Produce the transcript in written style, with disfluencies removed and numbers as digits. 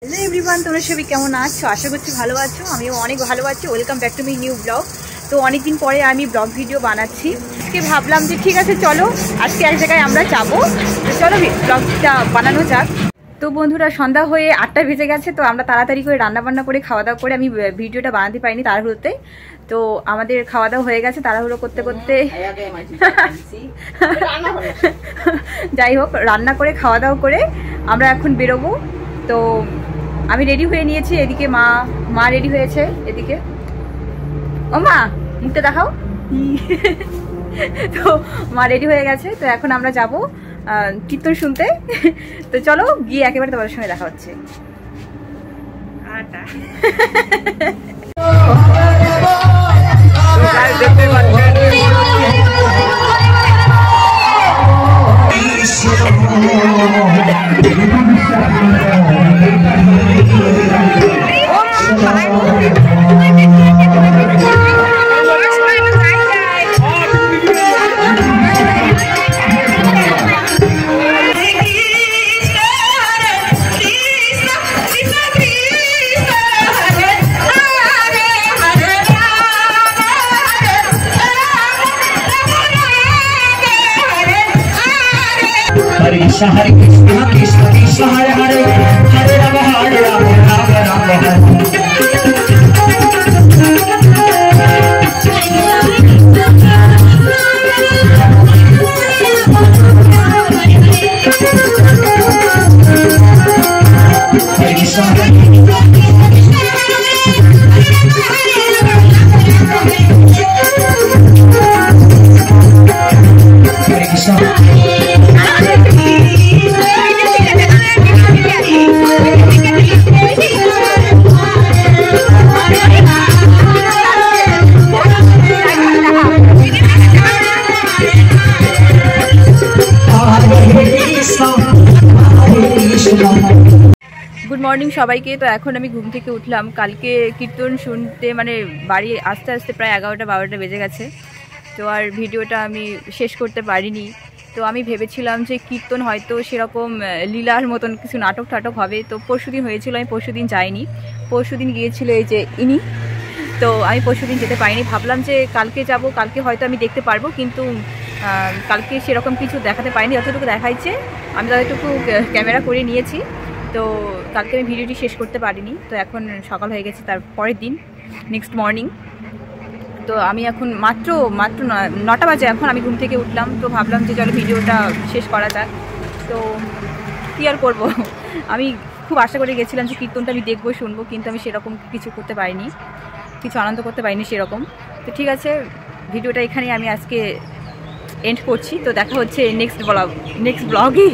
Hello everyone, তোমরা সবাই কেমন আছো? আশা করছি ভালো আছো। আমিও অনেক ভালো আছি। Welcome back to my new blog. তো অনেকদিন পরে আমি ব্লগ ভিডিও বানাচ্ছি। আজকে ভাবলাম যে ঠিক আছে চলো আজকে এক জায়গায় আমরা যাবো, চলো ব্লগটা বানানো যাক। তো বন্ধুরা, সন্ধ্যা হয়ে 8টা বেজে গেছে। তো আমরা তাড়াতাড়ি করে রান্নাবান্না করে খাওয়া দাওয়া করে আমি ভিডিওটা বানাতে পারিনি তাড়াহুড়োতে। তো আমাদের খাওয়া দাওয়া হয়ে গেছে তাড়াহুড়ো করতে করতে। যাই হোক, রান্না করে খাওয়া দাওয়া করে আমরা এখন বেরোবো। তো আমি রেডি হয়ে নিয়েছি, এদিকে মা রেডি হয়েছে। এদিকে ও মা, মুখটা দেখাও। তো মা রেডি হয়ে গেছে। তো এখন আমরা যাব কীর্তন শুনতে। তো চলো গিয়ে একেবারে তোমাদের সঙ্গে দেখা হচ্ছে। Hare Krishna Krishna Krishna Hare Hare Hare Rama Hare Rama Rama Rama Hare good morning সবাইকে। তো এখন আমি ঘুম থেকে উঠলাম। কালকে কীর্তন শুনতে মানে বাড়ি আস্তে আস্তে প্রায় 11টা-12টা বেজে গেছে। তো আর ভিডিওটা আমি শেষ করতে পারিনি। তো আমি ভেবেছিলাম যে কীর্তন হয়তো সেরকম লীলার মতন কিছু নাটক টাটক হবে। তো পরশুদিন হয়েছিল, আমি পরশুদিন যাইনি। পরশুদিন গিয়েছিল এই যে ইনি। তো আমি পরশুদিন যেতে পারিনি। ভাবলাম যে কালকে যাব, কালকে হয়তো আমি দেখতে পারবো। কিন্তু কালকে সেরকম কিছু দেখাতে পারিনি। যতটুকু দেখাইছে আমি ততটুকু ক্যামেরা করে নিয়েছি। তো কালকে আমি ভিডিওটি শেষ করতে পারিনি। তো এখন সকাল হয়ে গেছে, তার পরের দিন নেক্সট মর্নিং। তো আমি এখন মাত্র 9টা বাজে এখন আমি ঘুম থেকে উঠলাম। তো ভাবলাম যে চলো ভিডিওটা শেষ করা যাক। তো কী আর করবো, আমি খুব আশা করে গেছিলাম যে কীর্তনটা আমি দেখবো শুনবো, কিন্তু আমি সেরকম কিছু করতে পারিনি, কিছু আনন্দ করতে পারিনি সেরকম। তো ঠিক আছে, ভিডিওটা এখানেই আমি আজকে এন্ড করছি। তো দেখা হচ্ছে নেক্সট ব্লগে।